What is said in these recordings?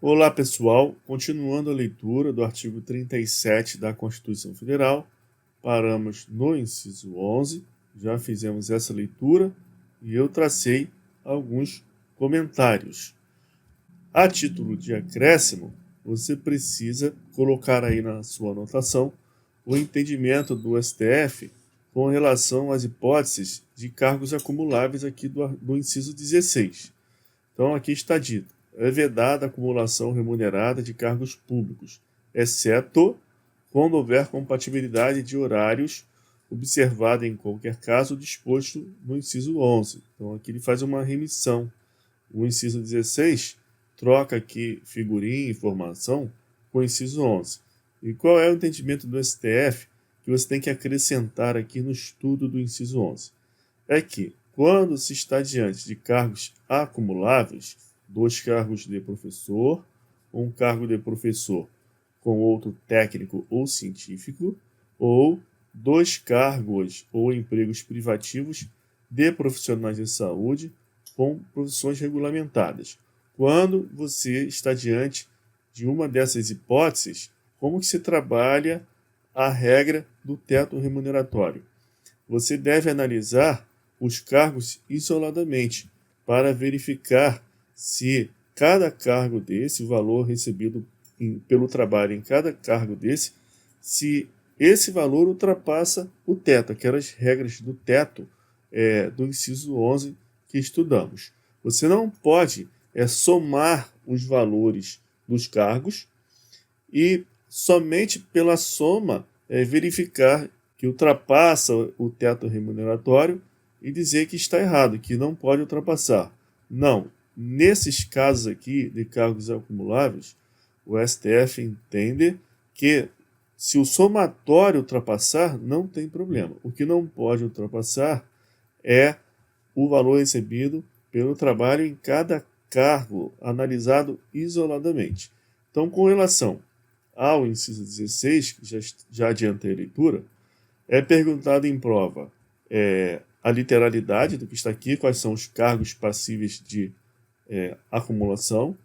Olá, pessoal. Continuando a leitura do artigo 37 da Constituição Federal, paramos no inciso 11, já fizemos essa leitura e eu tracei alguns comentários. A título de acréscimo, você precisa colocar aí na sua anotação o entendimento do STF com relação às hipóteses de cargos acumuláveis aqui do inciso 16. Então, aqui está dito: é vedada a acumulação remunerada de cargos públicos, exceto quando houver compatibilidade de horários, observado em qualquer caso disposto no inciso 11. Então, aqui ele faz uma remissão. O inciso 16 troca aqui figurinha, informação, com o inciso 11. E qual é o entendimento do STF que você tem que acrescentar aqui no estudo do inciso 11? É que, quando se está diante de cargos acumuláveis, 2 cargos de professor, um cargo de professor com outro técnico ou científico, ou 2 cargos ou empregos privativos de profissionais de saúde com profissões regulamentadas. Quando você está diante de uma dessas hipóteses, como que se trabalha a regra do teto remuneratório? Você deve analisar os cargos isoladamente para verificar se cada cargo desse, o valor recebido pelo trabalho em cada cargo desse, se esse valor ultrapassa o teto, aquelas regras do teto do inciso 11 que estudamos. Você não pode somar os valores dos cargos e somente pela soma verificar que ultrapassa o teto remuneratório e dizer que está errado, que não pode ultrapassar. Não. Nesses casos aqui de cargos acumuláveis, o STF entende que se o somatório ultrapassar, não tem problema. O que não pode ultrapassar é o valor recebido pelo trabalho em cada cargo, analisado isoladamente. Então, com relação ao inciso 16, que já adiantei a leitura, é perguntado em prova a literalidade do que está aqui, quais são os cargos passíveis de acumulação,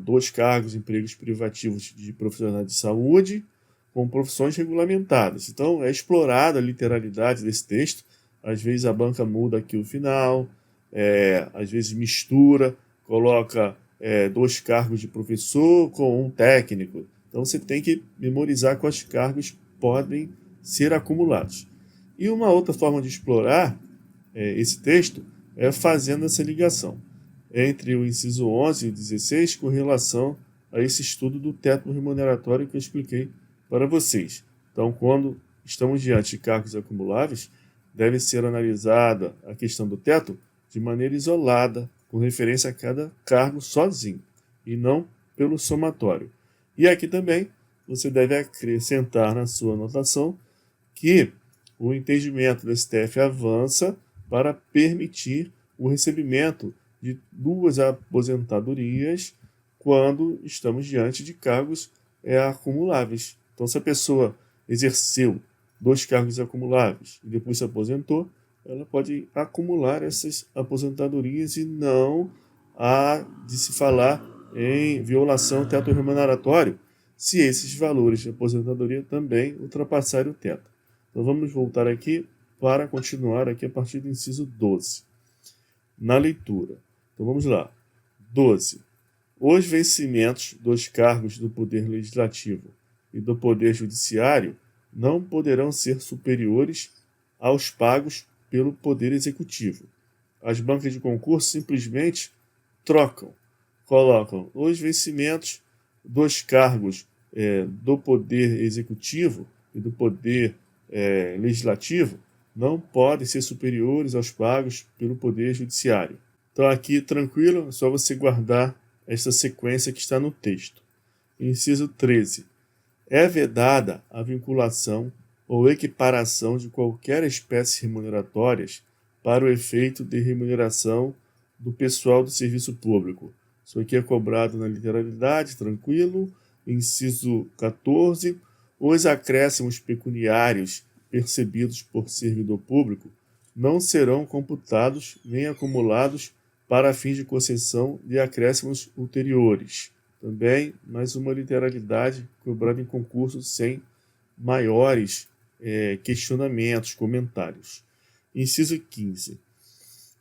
2 cargos, empregos privativos de profissionais de saúde, com profissões regulamentadas. Então, é explorada a literalidade desse texto. Às vezes a banca muda aqui o final, às vezes mistura, coloca 2 cargos de professor com um técnico. Então, você tem que memorizar quais cargos podem ser acumulados. E uma outra forma de explorar esse texto é fazendo essa ligação entre o inciso 11 e o 16 com relação a esse estudo do teto remuneratório que eu expliquei para vocês. Então, quando estamos diante de cargos acumuláveis, deve ser analisada a questão do teto de maneira isolada, com referência a cada cargo sozinho, e não pelo somatório. E aqui também você deve acrescentar na sua anotação que o entendimento do STF avança para permitir o recebimento de 2 aposentadorias quando estamos diante de cargos acumuláveis. Então, se a pessoa exerceu 2 cargos acumuláveis e depois se aposentou, ela pode acumular essas aposentadorias e não há de se falar em violação do teto remuneratório se esses valores de aposentadoria também ultrapassarem o teto. Então vamos voltar aqui para continuar aqui a partir do inciso 12. Na leitura. Então vamos lá. 12. Os vencimentos dos cargos do Poder Legislativo e do Poder Judiciário não poderão ser superiores aos pagos pelo Poder Executivo. As bancas de concurso simplesmente colocam os vencimentos dos cargos do Poder Executivo e do Poder Legislativo não podem ser superiores aos pagos pelo Poder Judiciário. Então aqui, tranquilo, é só você guardar esta sequência que está no texto. Inciso 13. É vedada a vinculação ou equiparação de qualquer espécie remuneratórias para o efeito de remuneração do pessoal do serviço público. Isso aqui é cobrado na literalidade, tranquilo. Inciso 14. Os acréscimos pecuniários percebidos por servidor público não serão computados nem acumulados para fins de concessão de acréscimos ulteriores. também, mas uma literalidade cobrada em concurso sem maiores questionamentos, comentários. Inciso 15.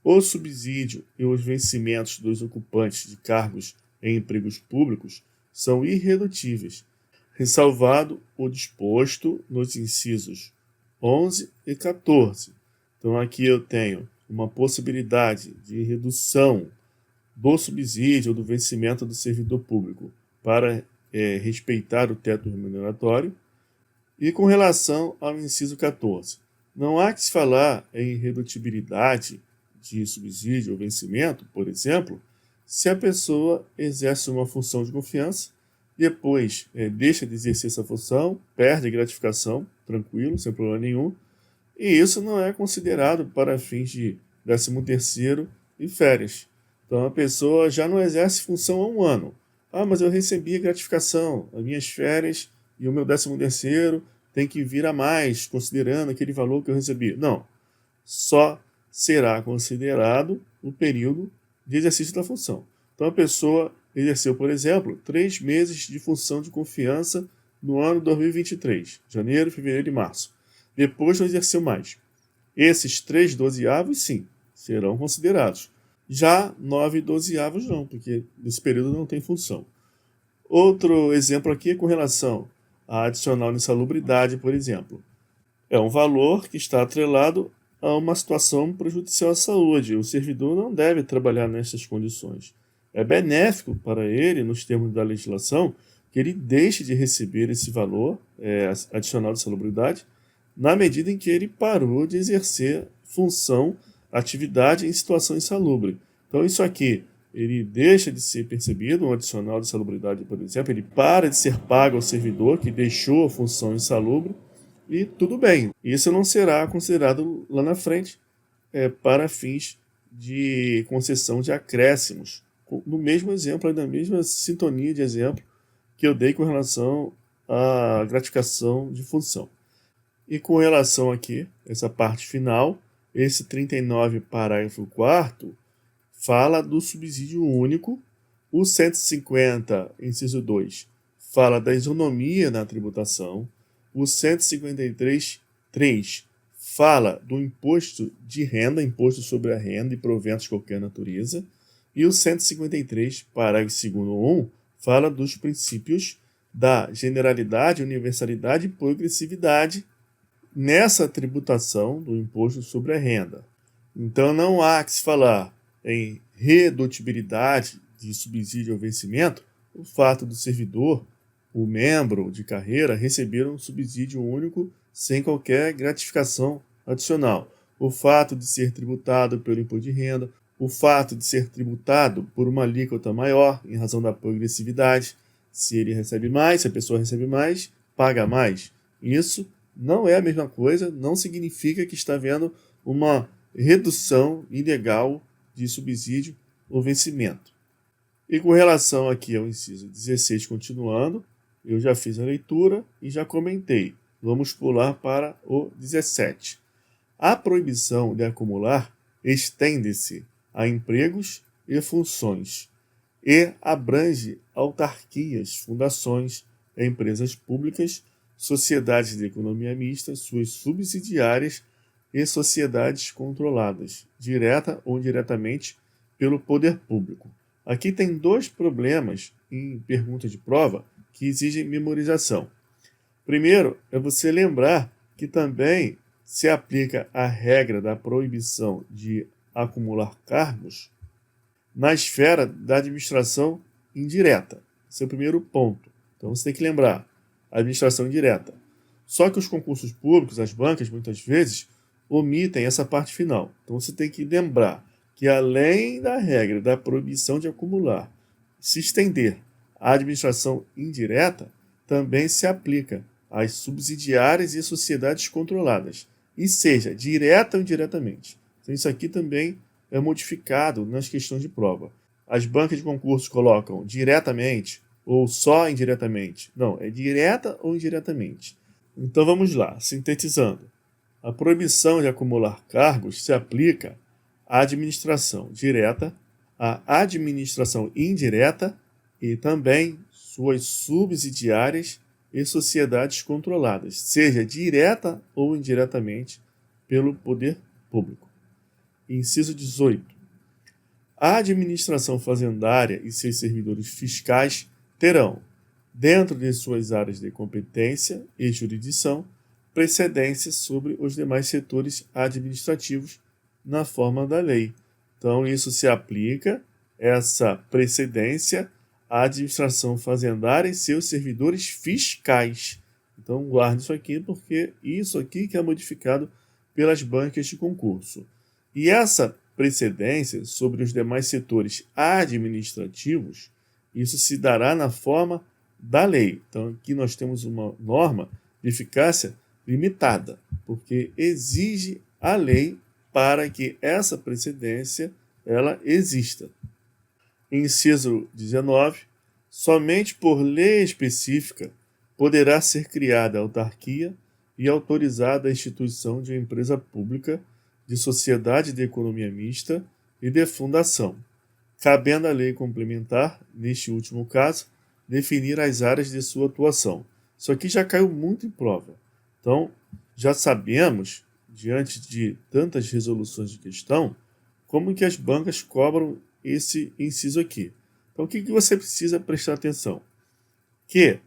O subsídio e os vencimentos dos ocupantes de cargos em empregos públicos são irredutíveis, ressalvado o disposto nos incisos 11 e 14. Então, aqui eu tenho uma possibilidade de redução do subsídio ou do vencimento do servidor público para respeitar o teto remuneratório. E com relação ao inciso 14, não há que se falar em irredutibilidade de subsídio ou vencimento, por exemplo, se a pessoa exerce uma função de confiança, depois deixa de exercer essa função, perde a gratificação, tranquilo, sem problema nenhum, e isso não é considerado para fins de 13º e férias. Então a pessoa já não exerce função há um ano. Ah, mas eu recebi a gratificação, as minhas férias e o meu 13º tem que vir a mais, considerando aquele valor que eu recebi. Não, só será considerado o período de exercício da função. Então a pessoa exerceu, por exemplo, 3 meses de função de confiança no ano 2023, janeiro, fevereiro e março. Depois não exerceu mais. Esses 3 dozeavos, sim, serão considerados. Já 9 dozeavos não, porque nesse período não tem função. Outro exemplo aqui é com relação à adicional de insalubridade, por exemplo. É um valor que está atrelado a uma situação prejudicial à saúde. O servidor não deve trabalhar nessas condições. É benéfico para ele, nos termos da legislação, que ele deixe de receber esse valor adicional de insalubridade na medida em que ele parou de exercer função, atividade em situação insalubre. Então isso aqui, ele deixa de ser percebido, um adicional de insalubridade, por exemplo, ele para de ser pago ao servidor que deixou a função insalubre e tudo bem. Isso não será considerado lá na frente para fins de concessão de acréscimos. No mesmo exemplo, na mesma sintonia de exemplo que eu dei com relação à gratificação de função. E com relação aqui, essa parte final, esse 39, parágrafo 4º, fala do subsídio único. O 150, inciso 2, fala da isonomia na tributação. O 153.3 fala do imposto de renda, imposto sobre a renda e proventos de qualquer natureza. E o 153, parágrafo 2º 1, fala dos princípios da generalidade, universalidade e progressividade nessa tributação do imposto sobre a renda. Então não há que se falar em redutibilidade de subsídio ao vencimento o fato do servidor, o membro de carreira, receber um subsídio único sem qualquer gratificação adicional. O fato de ser tributado pelo imposto de renda, o fato de ser tributado por uma alíquota maior em razão da progressividade. Se ele recebe mais, se a pessoa recebe mais, paga mais. Isso não é a mesma coisa, não significa que está havendo uma redução ilegal de subsídio ou vencimento. E com relação aqui ao inciso 16, continuando, eu já fiz a leitura e já comentei. Vamos pular para o 17. A proibição de acumular estende-se a empregos e funções e abrange autarquias, fundações, empresas públicas, sociedades de economia mista, suas subsidiárias e sociedades controladas, direta ou indiretamente, pelo poder público. Aqui tem 2 problemas em pergunta de prova que exigem memorização. Primeiro, é você lembrar que também se aplica a regra da proibição de acumular cargos na esfera da administração indireta. Esse é o primeiro ponto. Então você tem que lembrar, administração indireta. Só que os concursos públicos, as bancas, muitas vezes, omitem essa parte final. Então você tem que lembrar que, além da regra da proibição de acumular, se estender à administração indireta, também se aplica às subsidiárias e sociedades controladas, e seja direta ou indiretamente. Então isso aqui também é modificado nas questões de prova. As bancas de concursos colocam diretamente ou só indiretamente. Não, é direta ou indiretamente. Então vamos lá, sintetizando. A proibição de acumular cargos se aplica à administração direta, à administração indireta e também suas subsidiárias e sociedades controladas, seja direta ou indiretamente, pelo poder público. Inciso 18. A administração fazendária e seus servidores fiscais terão, dentro de suas áreas de competência e jurisdição, precedência sobre os demais setores administrativos na forma da lei. Então, isso se aplica, essa precedência, à administração fazendária e seus servidores fiscais. Então, guarde isso aqui, porque isso aqui que é modificado pelas bancas de concurso. E essa precedência sobre os demais setores administrativos, isso se dará na forma da lei. Então, aqui nós temos uma norma de eficácia limitada, porque exige a lei para que essa precedência ela exista. Inciso 19. Somente por lei específica poderá ser criada a autarquia e autorizada a instituição de uma empresa pública, de sociedade de economia mista e de fundação, cabendo à lei complementar, neste último caso, definir as áreas de sua atuação. Isso aqui já caiu muito em prova. Então, já sabemos, diante de tantas resoluções de questão, como que as bancas cobram esse inciso aqui. Então, o que você precisa prestar atenção? Que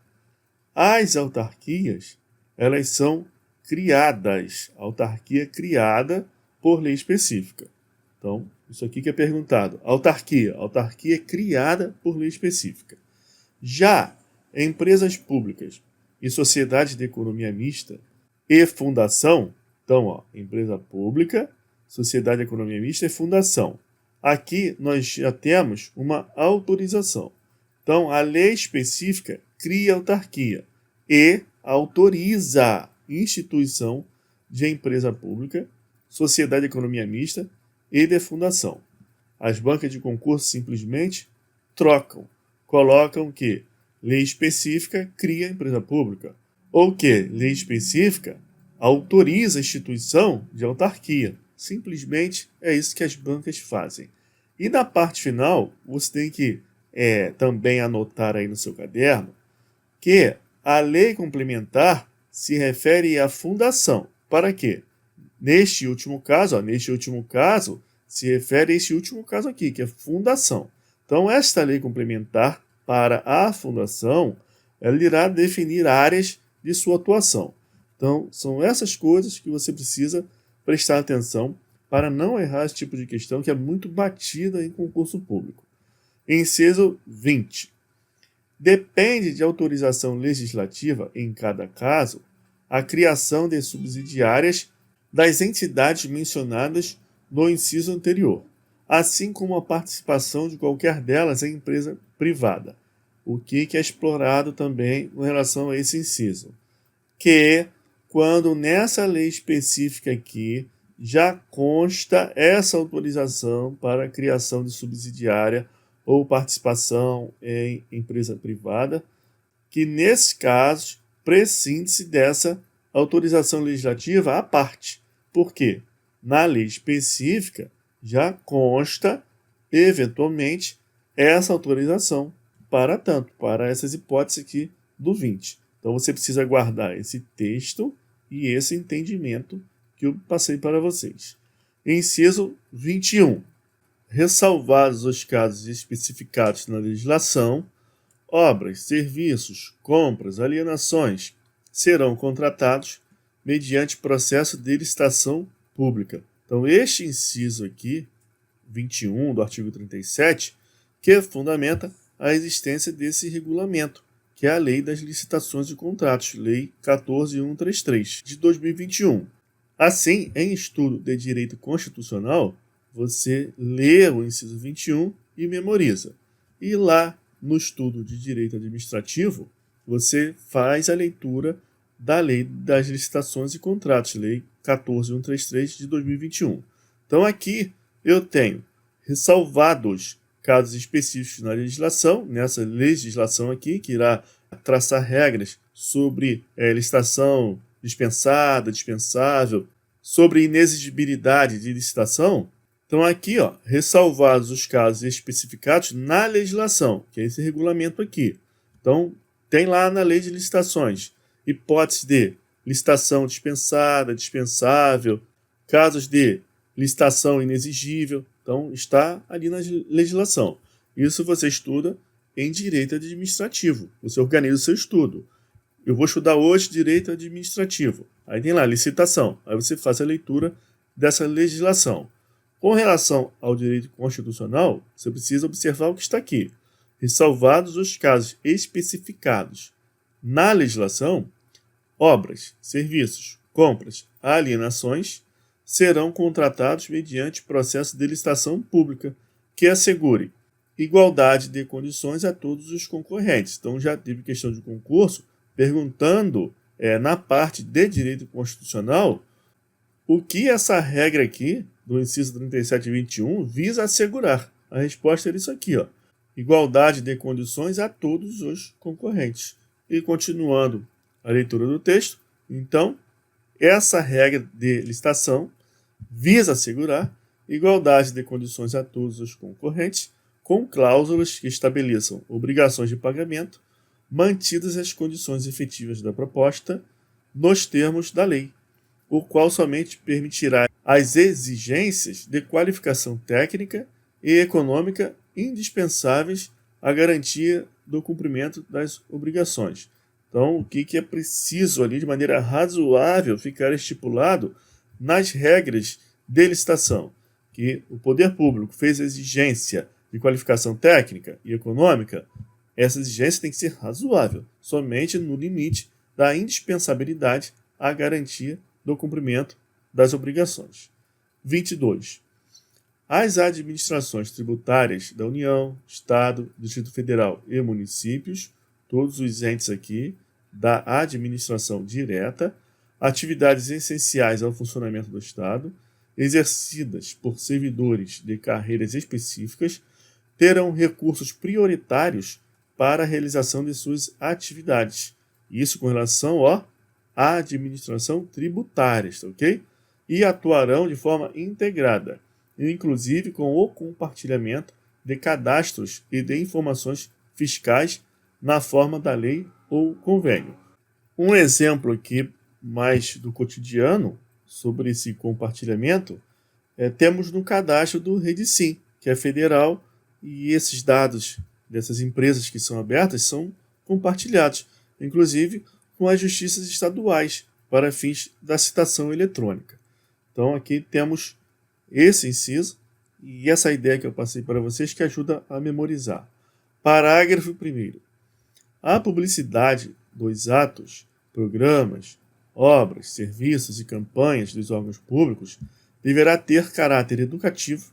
as autarquias, elas são criadas, autarquia criada por lei específica. Então, isso aqui que é perguntado. Autarquia é criada por lei específica. Já empresas públicas e sociedade de economia mista e fundação, então, empresa pública, sociedade de economia mista e fundação. Aqui nós já temos uma autorização. Então, a lei específica cria autarquia e autoriza a instituição de empresa pública, sociedade de economia mista e de fundação. As bancas de concurso simplesmente trocam, colocam que lei específica cria empresa pública ou que lei específica autoriza a instituição de autarquia. Simplesmente é isso que as bancas fazem. E na parte final, você tem que também anotar aí no seu caderno que a lei complementar se refere à fundação. Para quê? Neste último caso, se refere a este último caso aqui, que é fundação. Então, esta lei complementar para a fundação, ela irá definir áreas de sua atuação. Então, são essas coisas que você precisa prestar atenção para não errar esse tipo de questão que é muito batida em concurso público. Inciso 20. Depende de autorização legislativa, em cada caso, a criação de subsidiárias das entidades mencionadas no inciso anterior, assim como a participação de qualquer delas em empresa privada. O que é explorado também com relação a esse inciso? Que quando nessa lei específica aqui já consta essa autorização para a criação de subsidiária ou participação em empresa privada, que nesse caso prescinde-se dessa autorização legislativa à parte. Por quê? Na lei específica já consta, eventualmente, essa autorização para essas hipóteses aqui do 20. Então você precisa guardar esse texto e esse entendimento que eu passei para vocês. Inciso 21. Ressalvados os casos especificados na legislação, obras, serviços, compras, alienações serão contratados mediante processo de licitação pública. Então, este inciso aqui, 21 do artigo 37, que fundamenta a existência desse regulamento, que é a Lei das Licitações e Contratos, Lei 14.133, de 2021. Assim, em estudo de direito constitucional, você lê o inciso 21 e memoriza. E lá, no estudo de direito administrativo, você faz a leitura da Lei das Licitações e Contratos, Lei 14.133 de 2021. Então, aqui eu tenho ressalvados casos específicos na legislação, nessa legislação aqui, que irá traçar regras sobre licitação dispensada, dispensável, sobre inexigibilidade de licitação, Então aqui, ó, ressalvados os casos especificados na legislação, que é esse regulamento aqui. Então, tem lá na lei de licitações, hipótese de licitação dispensada, dispensável, casos de licitação inexigível. Então, está ali na legislação. Isso você estuda em direito administrativo. Você organiza o seu estudo. Eu vou estudar hoje direito administrativo. Aí tem lá licitação. Aí você faz a leitura dessa legislação. Com relação ao direito constitucional, você precisa observar o que está aqui. Ressalvados os casos especificados na legislação, obras, serviços, compras, alienações serão contratados mediante processo de licitação pública que assegure igualdade de condições a todos os concorrentes. Então, já teve questão de concurso perguntando na parte de direito constitucional o que essa regra aqui do inciso 37 e 21 visa assegurar. A resposta é isso aqui, ó. Igualdade de condições a todos os concorrentes. E continuando a leitura do texto, então, essa regra de licitação visa assegurar igualdade de condições a todos os concorrentes, com cláusulas que estabeleçam obrigações de pagamento, mantidas as condições efetivas da proposta nos termos da lei, o qual somente permitirá as exigências de qualificação técnica e econômica indispensáveis à garantia do cumprimento das obrigações. Então, o que é preciso ali, de maneira razoável, ficar estipulado nas regras de licitação? Que o poder público fez a exigência de qualificação técnica e econômica, essa exigência tem que ser razoável, somente no limite da indispensabilidade à garantia do cumprimento das obrigações. 22. As administrações tributárias da União, Estado, Distrito Federal e municípios, todos os entes aqui da administração direta, atividades essenciais ao funcionamento do Estado, exercidas por servidores de carreiras específicas, terão recursos prioritários para a realização de suas atividades. Isso com relação à administração tributária, ok? E atuarão de forma integrada, inclusive com o compartilhamento de cadastros e de informações fiscais na forma da lei ou convênio. Um exemplo aqui mais do cotidiano sobre esse compartilhamento temos no cadastro do REDICIM, que é federal, e esses dados dessas empresas que são abertas são compartilhados, inclusive com as justiças estaduais, para fins da citação eletrônica. Então aqui temos esse inciso e essa ideia que eu passei para vocês que ajuda a memorizar. Parágrafo 1º. A publicidade dos atos, programas, obras, serviços e campanhas dos órgãos públicos deverá ter caráter educativo,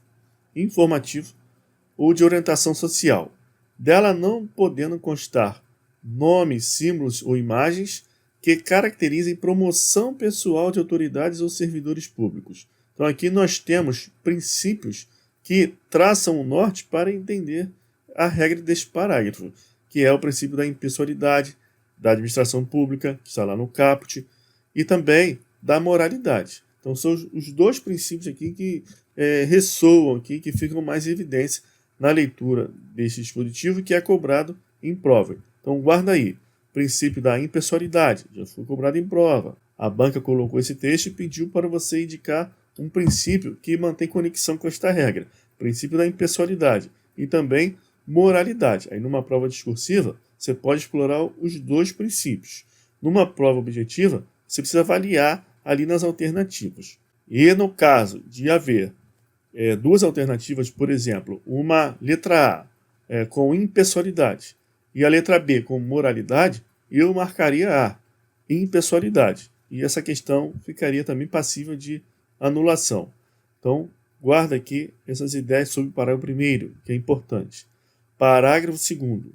informativo ou de orientação social, dela não podendo constar nomes, símbolos ou imagens que caracterizem promoção pessoal de autoridades ou servidores públicos. Então aqui nós temos princípios que traçam o norte para entender a regra deste parágrafo, que é o princípio da impessoalidade, da administração pública, que está lá no caput, e também da moralidade. Então são os dois princípios aqui que ressoam aqui, que ficam mais em evidência na leitura deste dispositivo, que é cobrado em prova. Então guarda aí, princípio da impessoalidade, já foi cobrado em prova. A banca colocou esse texto e pediu para você indicar um princípio que mantém conexão com esta regra, princípio da impessoalidade e também moralidade. Aí numa prova discursiva, você pode explorar os dois princípios. Numa prova objetiva, você precisa avaliar ali nas alternativas. E no caso de haver duas alternativas, por exemplo, uma letra A com impessoalidade e a letra B com moralidade, eu marcaria A, impessoalidade. E essa questão ficaria também passível de anulação. Então, guarda aqui essas ideias sobre o parágrafo 1º, que é importante. Parágrafo 2º.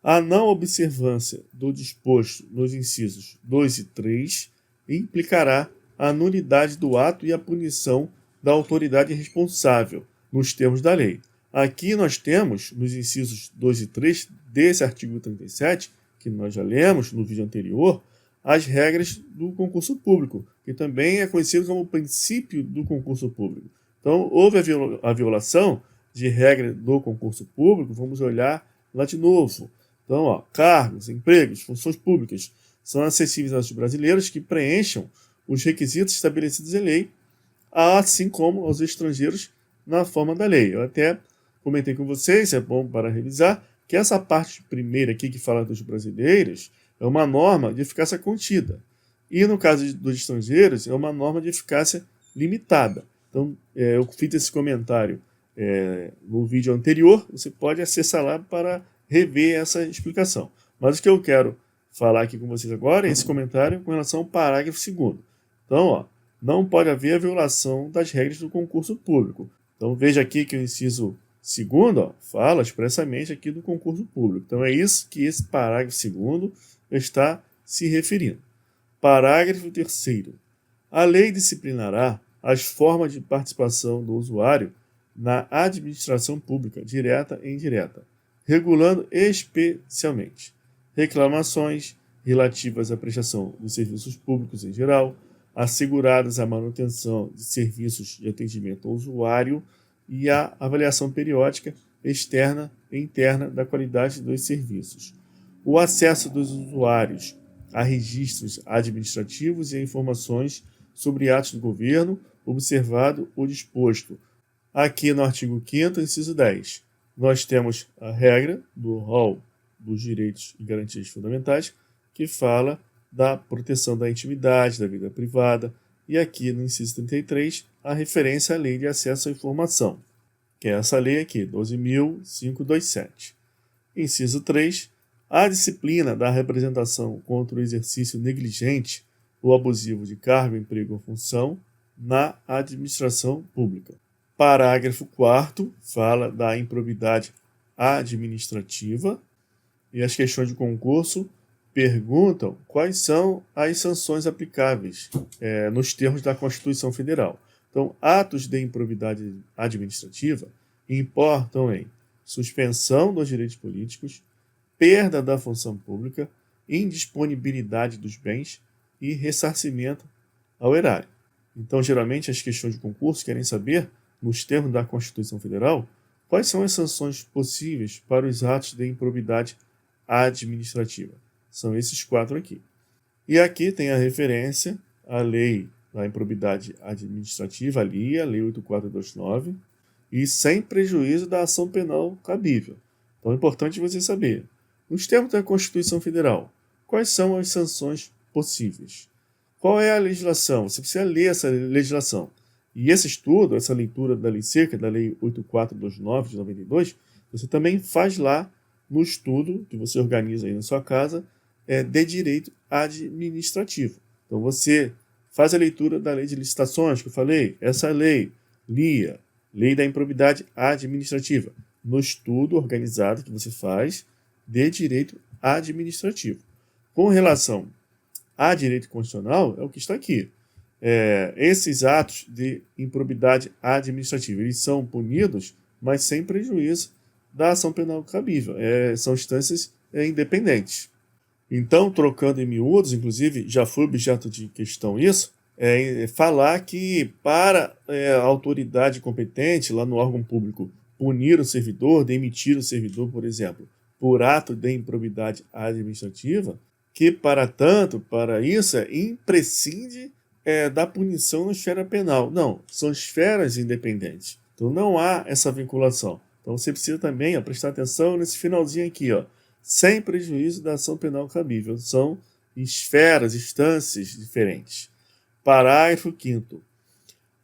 A não observância do disposto nos incisos 2 e 3 implicará a nulidade do ato e a punição da autoridade responsável, nos termos da lei. Aqui nós temos, nos incisos 2 e 3 desse artigo 37, que nós já lemos no vídeo anterior, as regras do concurso público, que também é conhecido como princípio do concurso público. Então, houve a violação de regra do concurso público, vamos olhar lá de novo. Então, cargos, empregos, funções públicas são acessíveis aos brasileiros que preencham os requisitos estabelecidos em lei, assim como aos estrangeiros na forma da lei. Eu até comentei com vocês, é bom para revisar, que essa parte primeira aqui que fala dos brasileiros é uma norma de eficácia contida. E no caso dos estrangeiros, é uma norma de eficácia limitada. Então, eu fiz esse comentário no vídeo anterior, você pode acessar lá para rever essa explicação. Mas o que eu quero falar aqui com vocês agora é esse comentário com relação ao parágrafo 2º. Então, não pode haver a violação das regras do concurso público. Então, veja aqui que o inciso 2º fala expressamente aqui do concurso público. Então, é isso que esse parágrafo 2º está se referindo. Parágrafo 3º. A lei disciplinará as formas de participação do usuário na administração pública, direta e indireta, regulando especialmente reclamações relativas à prestação dos serviços públicos em geral, asseguradas a manutenção de serviços de atendimento ao usuário e a avaliação periódica externa e interna da qualidade dos serviços. O acesso dos usuários a registros administrativos e a informações sobre atos do governo, observado o disposto aqui no artigo 5º, inciso 10. Nós temos a regra do rol dos direitos e garantias fundamentais, que fala da proteção da intimidade, da vida privada, e aqui no inciso 33, a referência à Lei de Acesso à Informação, que é essa lei aqui, 12.527. Inciso 3, a disciplina da representação contra o exercício negligente ou abusivo de cargo, emprego ou função na administração pública. Parágrafo 4º fala da improbidade administrativa e as questões de concurso perguntam quais são as sanções aplicáveis nos termos da Constituição Federal. Então, atos de improbidade administrativa importam em suspensão dos direitos políticos, perda da função pública, indisponibilidade dos bens e ressarcimento ao erário. Então, geralmente, as questões de concurso querem saber, nos termos da Constituição Federal, quais são as sanções possíveis para os atos de improbidade administrativa. São esses 4 aqui. E aqui tem a referência à lei da improbidade administrativa, a Lei 8429, e sem prejuízo da ação penal cabível. Então é importante você saber, nos termos da Constituição Federal, quais são as sanções possíveis? Qual é a legislação? Você precisa ler essa legislação. E esse estudo, essa leitura da Lei Seca, da Lei 8429 de 92, você também faz lá no estudo que você organiza aí na sua casa de direito administrativo. Então você faz a leitura da Lei de Licitações, que eu falei, essa lei, LIA, Lei da Improbidade Administrativa, no estudo organizado que você faz de direito administrativo. Com relação a direito constitucional, é o que está aqui. Esses atos de improbidade administrativa, eles são punidos, mas sem prejuízo da ação penal cabível. São instâncias independentes. Então, trocando em miúdos, inclusive já foi objeto de questão isso, falar que para a autoridade competente lá no órgão público punir o servidor, demitir o servidor, por exemplo, por ato de improbidade administrativa, que para isso imprescinde da punição na esfera penal. Não, são esferas independentes. Então não há essa vinculação. Então você precisa também prestar atenção nesse finalzinho aqui, sem prejuízo da ação penal cabível. São esferas, instâncias diferentes. Parágrafo 5º.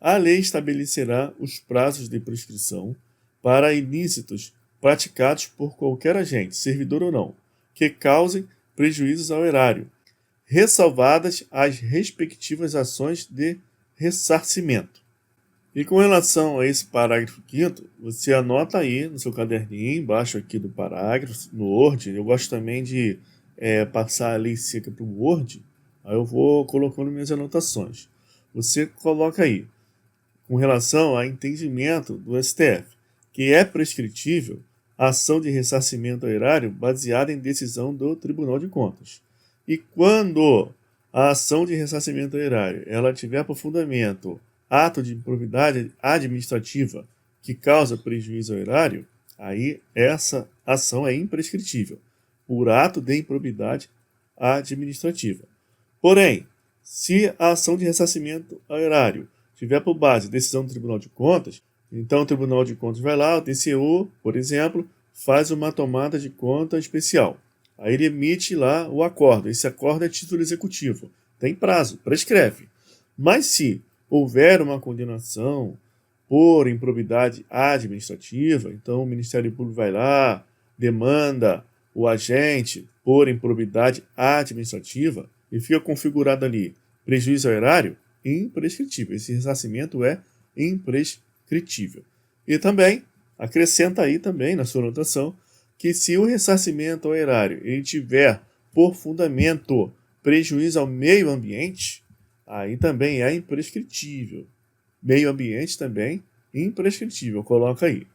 A lei estabelecerá os prazos de prescrição para ilícitos praticados por qualquer agente, servidor ou não, que causem prejuízos ao erário, ressalvadas as respectivas ações de ressarcimento. E com relação a esse parágrafo 5º, você anota aí no seu caderninho, embaixo aqui do parágrafo, no Word. Eu gosto também de passar a lei seca para o Word, aí eu vou colocando minhas anotações. Você coloca aí, com relação a entendimento do STF, que é prescritível a ação de ressarcimento ao erário baseada em decisão do Tribunal de Contas. E quando a ação de ressarcimento ao erário ela tiver por fundamento ato de improbidade administrativa que causa prejuízo ao erário, aí essa ação é imprescritível, por ato de improbidade administrativa. Porém, se a ação de ressarcimento ao erário tiver por base decisão do Tribunal de Contas, então o Tribunal de Contas vai lá, o TCU, por exemplo, faz uma tomada de conta especial. Aí ele emite lá o acordo. Esse acordo é título executivo. Tem prazo, prescreve. Mas se houver uma condenação por improbidade administrativa, então o Ministério Público vai lá, demanda o agente por improbidade administrativa e fica configurado ali prejuízo ao erário, imprescritível. Esse ressarcimento é imprescritível. E também, acrescenta aí também na sua anotação, que se o ressarcimento ao erário ele tiver por fundamento prejuízo ao meio ambiente, aí também é imprescritível. Meio ambiente também imprescritível, coloca aí.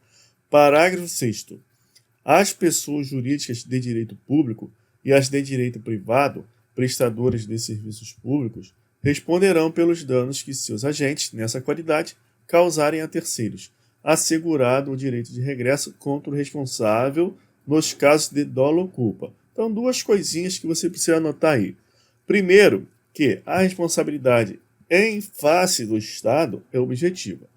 Parágrafo 6º. As pessoas jurídicas de direito público e as de direito privado, prestadoras de serviços públicos, responderão pelos danos que seus agentes, nessa qualidade, causarem a terceiros, assegurado o direito de regresso contra o responsável nos casos de dolo ou culpa. Então, duas coisinhas que você precisa anotar aí. Primeiro, que a responsabilidade em face do Estado é objetiva.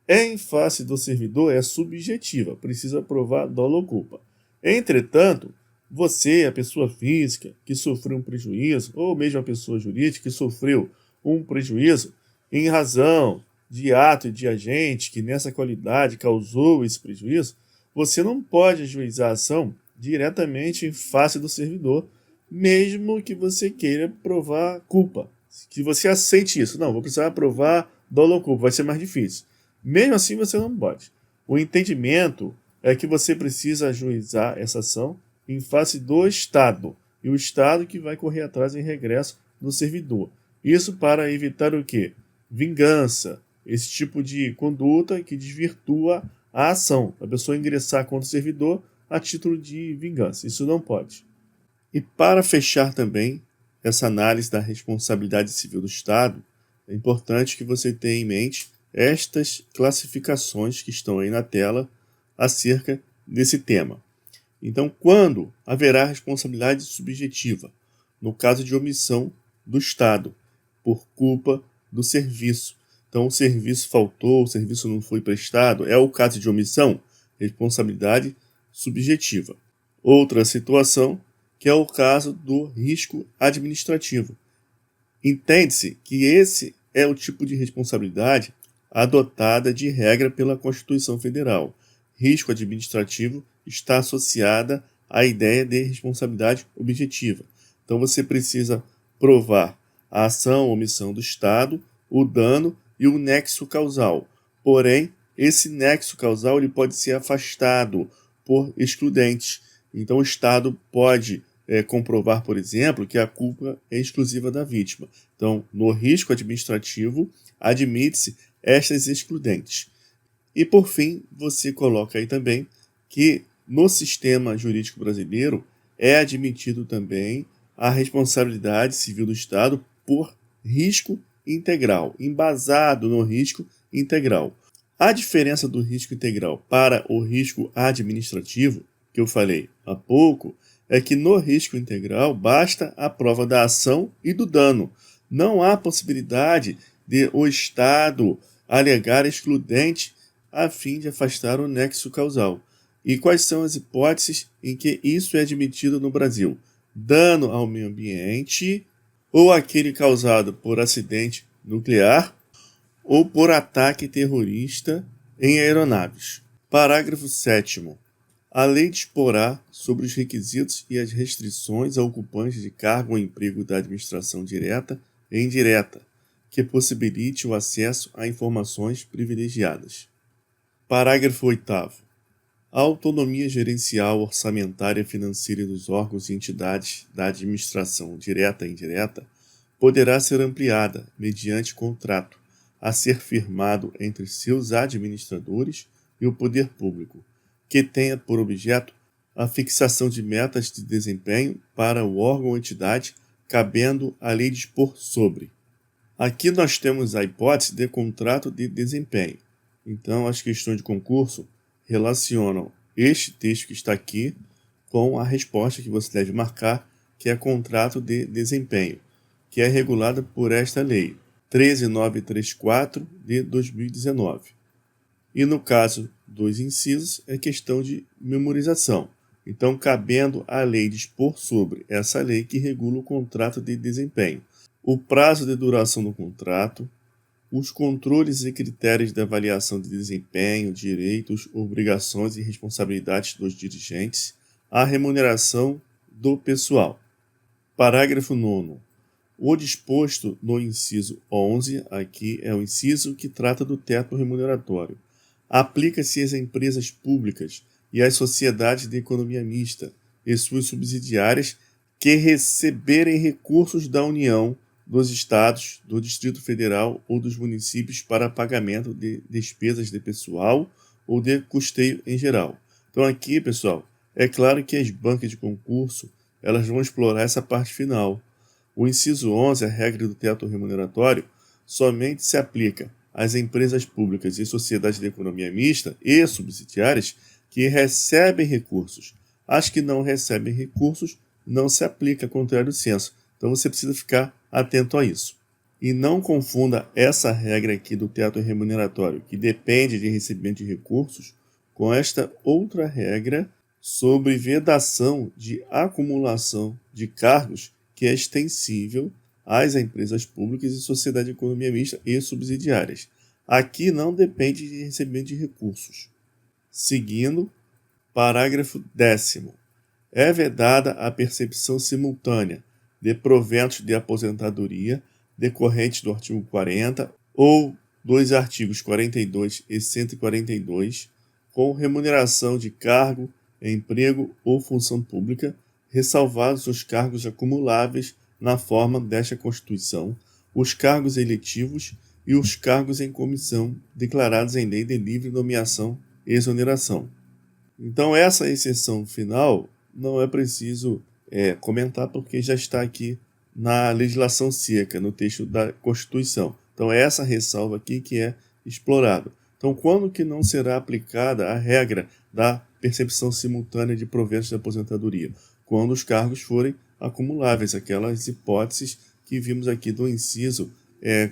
Em face do servidor é subjetiva, precisa provar dolo ou culpa. Entretanto, você, a pessoa física que sofreu um prejuízo, ou mesmo a pessoa jurídica que sofreu um prejuízo em razão de ato de agente que nessa qualidade causou esse prejuízo, você não pode ajuizar a ação diretamente em face do servidor, mesmo que você queira provar culpa. Que você aceite isso. Não, vou precisar provar dolo ou culpa, vai ser mais difícil. Mesmo assim, você não pode. O entendimento é que você precisa ajuizar essa ação em face do Estado. E o Estado que vai correr atrás em regresso do servidor. Isso para evitar o quê? Vingança. Esse tipo de conduta que desvirtua a ação. A pessoa ingressar contra o servidor a título de vingança. Isso não pode. E para fechar também essa análise da responsabilidade civil do Estado, é importante que você tenha em mente estas classificações que estão aí na tela acerca desse tema. Então, quando haverá responsabilidade subjetiva? No caso de omissão do Estado, por culpa do serviço. Então, o serviço faltou, o serviço não foi prestado, é o caso de omissão? Responsabilidade subjetiva. Outra situação, que é o caso do risco administrativo. Entende-se que esse é o tipo de responsabilidade adotada de regra pela Constituição Federal. Risco administrativo está associada à ideia de responsabilidade objetiva. Então você precisa provar a ação ou omissão do Estado, o dano e o nexo causal. Porém, esse nexo causal ele pode ser afastado por excludentes. Então o Estado pode comprovar, por exemplo, que a culpa é exclusiva da vítima. Então, no risco administrativo, admite-se estas excludentes. E, por fim, você coloca aí também que no sistema jurídico brasileiro é admitido também a responsabilidade civil do Estado por risco integral, embasado no risco integral. A diferença do risco integral para o risco administrativo, que eu falei há pouco, é que no risco integral basta a prova da ação e do dano. Não há possibilidade de o Estado alegar excludente a fim de afastar o nexo causal. E quais são as hipóteses em que isso é admitido no Brasil? Dano ao meio ambiente, ou aquele causado por acidente nuclear, ou por ataque terrorista em aeronaves. Parágrafo 7º. A lei disporá sobre os requisitos e as restrições a ocupantes de cargo ou emprego da administração direta e indireta, que possibilite o acesso a informações privilegiadas. Parágrafo 8º. A autonomia gerencial, orçamentária, financeira dos órgãos e entidades da administração direta e indireta poderá ser ampliada mediante contrato a ser firmado entre seus administradores e o poder público, que tenha por objeto a fixação de metas de desempenho para o órgão ou entidade, cabendo a lei dispor sobre. Aqui nós temos a hipótese de contrato de desempenho. Então, as questões de concurso relacionam este texto que está aqui com a resposta que você deve marcar, que é contrato de desempenho, que é regulada por esta lei, 13934 de 2019. E no caso dos incisos, é questão de memorização. Então, cabendo à lei dispor sobre essa lei que regula o contrato de desempenho, o prazo de duração do contrato, os controles e critérios de avaliação de desempenho, direitos, obrigações e responsabilidades dos dirigentes, a remuneração do pessoal. Parágrafo 9º. O disposto no inciso 11, aqui é o inciso que trata do teto remuneratório, aplica-se às empresas públicas e às sociedades de economia mista e suas subsidiárias que receberem recursos da União, dos Estados, do Distrito Federal ou dos municípios para pagamento de despesas de pessoal ou de custeio em geral. Então aqui, pessoal, é claro que as bancas de concurso elas vão explorar essa parte final. O inciso 11, a regra do teto remuneratório, somente se aplica às empresas públicas e sociedades de economia mista e subsidiárias que recebem recursos. As que não recebem recursos não se aplica, contrário do senso. Então você precisa ficar atento a isso. E não confunda essa regra aqui do teto remuneratório, que depende de recebimento de recursos, com esta outra regra sobre vedação de acumulação de cargos, que é extensível às empresas públicas e sociedade de economia mista e subsidiárias. Aqui não depende de recebimento de recursos. Seguindo, parágrafo 10º. É vedada a percepção simultânea de proventos de aposentadoria decorrentes do artigo 40 ou dos artigos 42 e 142, com remuneração de cargo, emprego ou função pública, ressalvados os cargos acumuláveis na forma desta Constituição, os cargos eletivos e os cargos em comissão declarados em lei de livre nomeação e exoneração. Então, essa exceção final não é preciso comentar porque já está aqui na legislação seca, no texto da Constituição. Então, é essa ressalva aqui que é explorada. Então, quando que não será aplicada a regra da percepção simultânea de proventos de aposentadoria? Quando os cargos forem acumuláveis, aquelas hipóteses que vimos aqui do inciso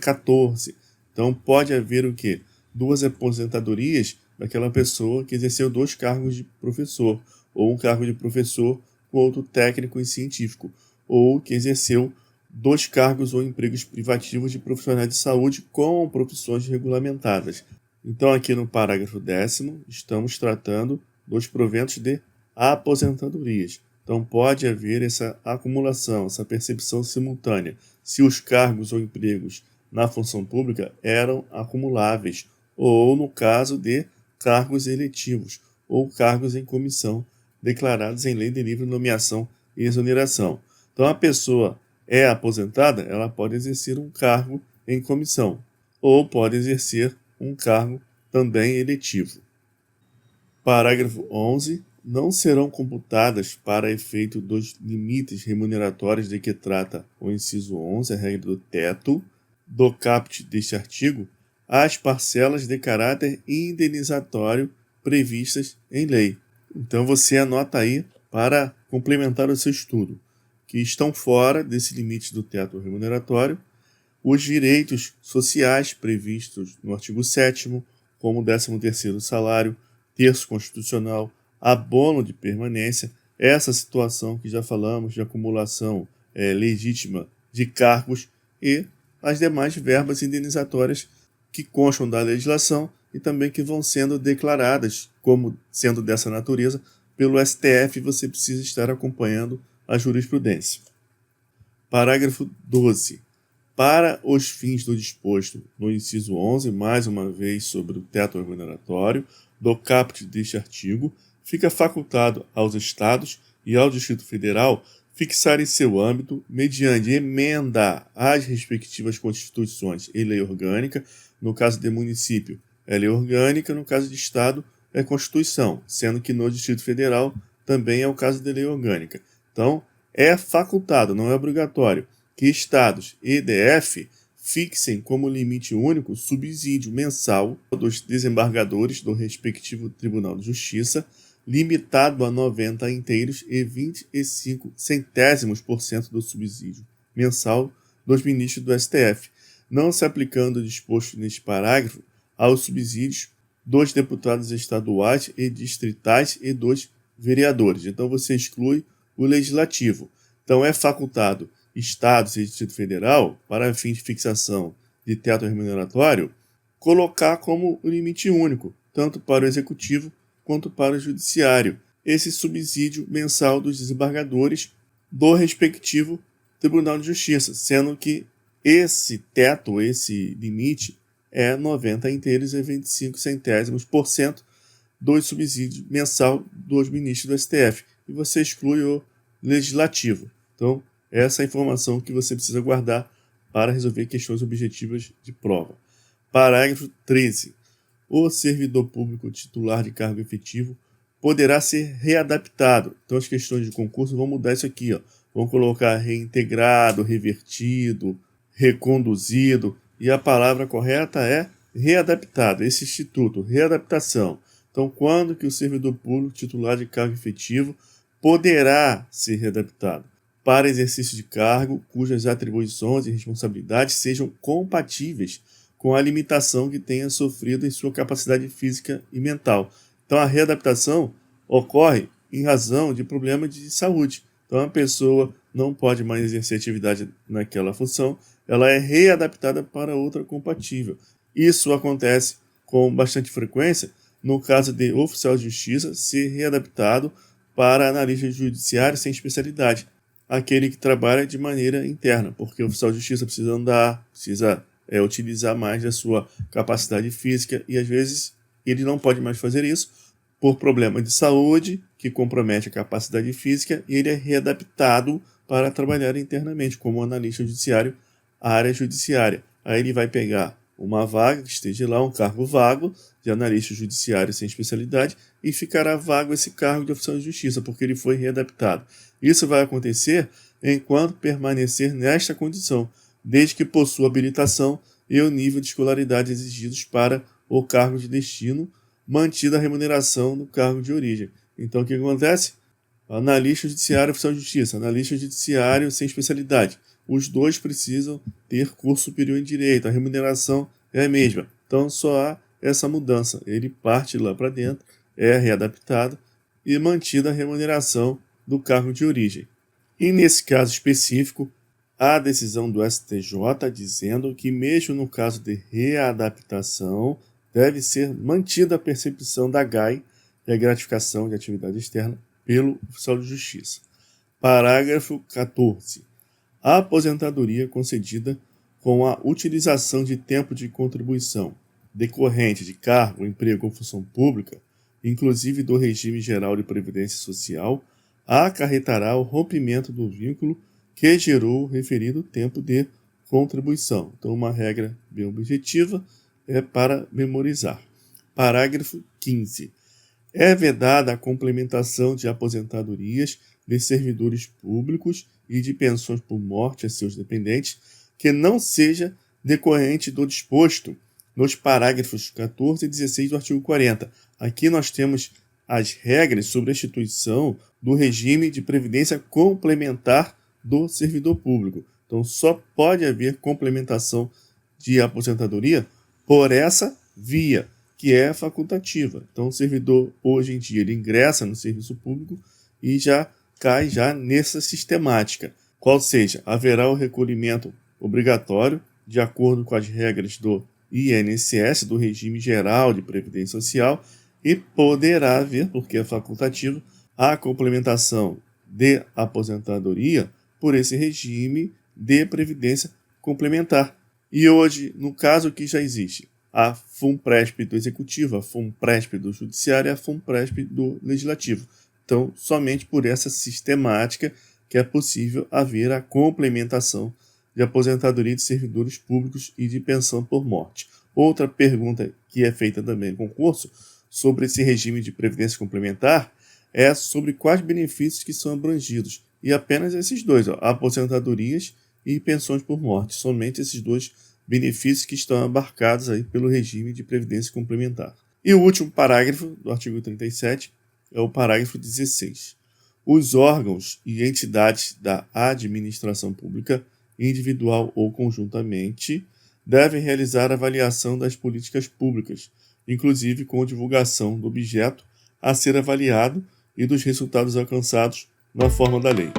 14. Então, pode haver o quê? 2 aposentadorias daquela pessoa que exerceu 2 cargos de professor, ou um cargo de professor com outro técnico e científico, ou que exerceu 2 cargos ou empregos privativos de profissionais de saúde com profissões regulamentadas. Então, aqui no parágrafo 10º, estamos tratando dos proventos de aposentadorias. Então, pode haver essa acumulação, essa percepção simultânea, se os cargos ou empregos na função pública eram acumuláveis, ou no caso de cargos eletivos, ou cargos em comissão, declarados em lei de livre nomeação e exoneração. Então, a pessoa é aposentada, ela pode exercer um cargo em comissão, ou pode exercer um cargo também eletivo. Parágrafo 11. Não serão computadas para efeito dos limites remuneratórios de que trata o inciso 11, a regra do teto, do caput deste artigo, as parcelas de caráter indenizatório previstas em lei. Então você anota aí para complementar o seu estudo, que estão fora desse limite do teto remuneratório os direitos sociais previstos no artigo 7º, como o 13º salário, terço constitucional, abono de permanência, essa situação que já falamos de acumulação legítima de cargos e as demais verbas indenizatórias que constam da legislação e também que vão sendo declaradas como sendo dessa natureza pelo STF. Você precisa estar acompanhando a jurisprudência. Parágrafo 12. Para os fins do disposto no inciso 11, mais uma vez sobre o teto remuneratório, do caput deste artigo, fica facultado aos Estados e ao Distrito Federal fixarem seu âmbito mediante emenda às respectivas constituições e lei orgânica. No caso de município, é lei orgânica; no caso de Estado, é Constituição, sendo que no Distrito Federal também é o caso de lei orgânica. Então, é facultado, não é obrigatório, que Estados e DF fixem como limite único o subsídio mensal dos desembargadores do respectivo Tribunal de Justiça, limitado a 90 inteiros e 25 centésimos por cento do subsídio mensal dos ministros do STF, não se aplicando o disposto neste parágrafo aos subsídios dos deputados estaduais e distritais e dos vereadores. Então você exclui o legislativo. Então é facultado estados e Distrito Federal, para fim de fixação de teto remuneratório, colocar como o limite único, tanto para o executivo quanto para o judiciário, esse subsídio mensal dos desembargadores do respectivo Tribunal de Justiça, sendo que esse teto, esse limite, é 90 inteiros e 25 centésimos por cento do subsídio mensal dos ministros do STF. E você exclui o legislativo. Então, essa é a informação que você precisa guardar para resolver questões objetivas de prova. Parágrafo 13. O servidor público titular de cargo efetivo poderá ser readaptado. Então, as questões de concurso vão mudar isso aqui. Vão colocar reintegrado, revertido, reconduzido. E a palavra correta é readaptado. Esse instituto, readaptação. Então, quando que o servidor público titular de cargo efetivo poderá ser readaptado? Para exercício de cargo cujas atribuições e responsabilidades sejam compatíveis com a limitação que tenha sofrido em sua capacidade física e mental. Então, a readaptação ocorre em razão de problemas de saúde. Então, a pessoa não pode mais exercer atividade naquela função, ela é readaptada para outra compatível. Isso acontece com bastante frequência no caso de oficial de justiça ser readaptado para analista judiciário sem especialidade, aquele que trabalha de maneira interna, porque o oficial de justiça precisa andar, precisa utilizar mais da sua capacidade física e às vezes ele não pode mais fazer isso por problema de saúde que compromete a capacidade física e ele é readaptado para trabalhar internamente como analista judiciário, área judiciária. Aí ele vai pegar uma vaga que esteja lá, um cargo vago de analista judiciário sem especialidade e ficará vago esse cargo de oficial de justiça porque ele foi readaptado. Isso vai acontecer enquanto permanecer nesta condição, desde que possua habilitação e o nível de escolaridade exigidos para o cargo de destino, mantida a remuneração no cargo de origem. Então, o que acontece? Analista judiciário, oficial de justiça, analista judiciário sem especialidade. Os dois precisam ter curso superior em direito, a remuneração é a mesma. Então, só há essa mudança. Ele parte lá para dentro, é readaptado e mantida a remuneração do cargo de origem. E nesse caso específico, a decisão do STJ dizendo que mesmo no caso de readaptação, deve ser mantida a percepção da GAI e a gratificação de atividade externa pelo oficial de justiça. Parágrafo 14. A aposentadoria concedida com a utilização de tempo de contribuição decorrente de cargo, emprego ou função pública, inclusive do regime geral de previdência social, acarretará o rompimento do vínculo que gerou o referido tempo de contribuição. Então, uma regra bem objetiva é para memorizar. Parágrafo 15. É vedada a complementação de aposentadorias de servidores públicos e de pensões por morte a seus dependentes que não seja decorrente do disposto nos parágrafos 14 e 16 do artigo 40. Aqui nós temos as regras sobre a instituição do regime de previdência complementar do servidor público. Então, só pode haver complementação de aposentadoria por essa via, que é facultativa. Então, o servidor, hoje em dia, ele ingressa no serviço público e já cai nessa sistemática. Qual seja, haverá o recolhimento obrigatório, de acordo com as regras do INSS, do Regime Geral de Previdência Social, e poderá haver, porque é facultativo, a complementação de aposentadoria por esse regime de previdência complementar. E hoje, no caso que já existe, a FUNPRESP do Executivo, a FUNPRESP do Judiciário e a FUNPRESP do Legislativo. Então, somente por essa sistemática que é possível haver a complementação de aposentadoria de servidores públicos e de pensão por morte. Outra pergunta que é feita também em concurso sobre esse regime de previdência complementar é sobre quais benefícios que são abrangidos. E apenas esses dois, aposentadorias e pensões por morte. Somente esses dois benefícios que estão abarcados aí pelo regime de previdência complementar. E o último parágrafo do artigo 37 é o parágrafo 16. Os órgãos e entidades da administração pública, individual ou conjuntamente, devem realizar avaliação das políticas públicas, inclusive com divulgação do objeto a ser avaliado e dos resultados alcançados na forma da lei.